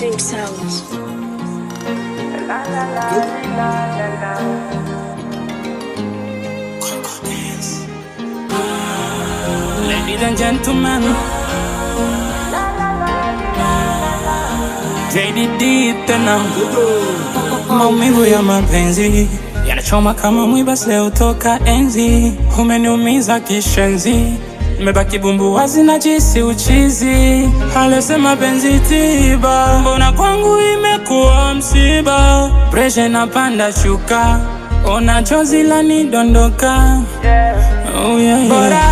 Dream Sounds. Ladies and gentlemen, JDD tena. Maumivu ya mapenzi yanachoma kama mwiba leo toka enzi. Umeniumiza kishenzi, nimebaki bumbu wazi na jisi uchizi. Alisema penzi tiba, mbona kwangu imekuwa msiba. Pressure napanda shuka, ona chozi lanidondoka. Oh yeah, bora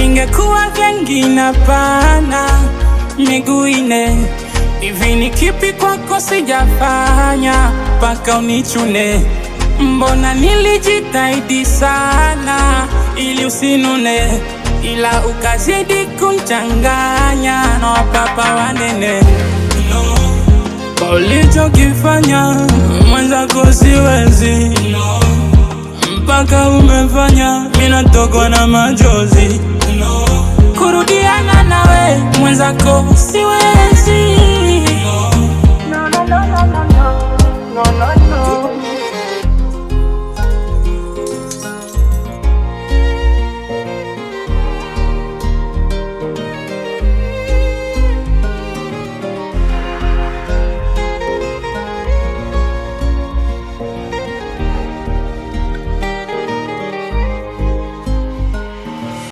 ingekuwa vingine pana. Miguu ine hivi, ni kipi kwako sijafanya mpaka unichune? Mbona nilijitahidi sana ili usinune, ila ukazidi kunchanganya na wapapa wanene. Kwa ulichokifanya mwenzako siwezi, mpaka umefanya mina tokwa na machozi. Kurudiana nawe mwenzako siwezi.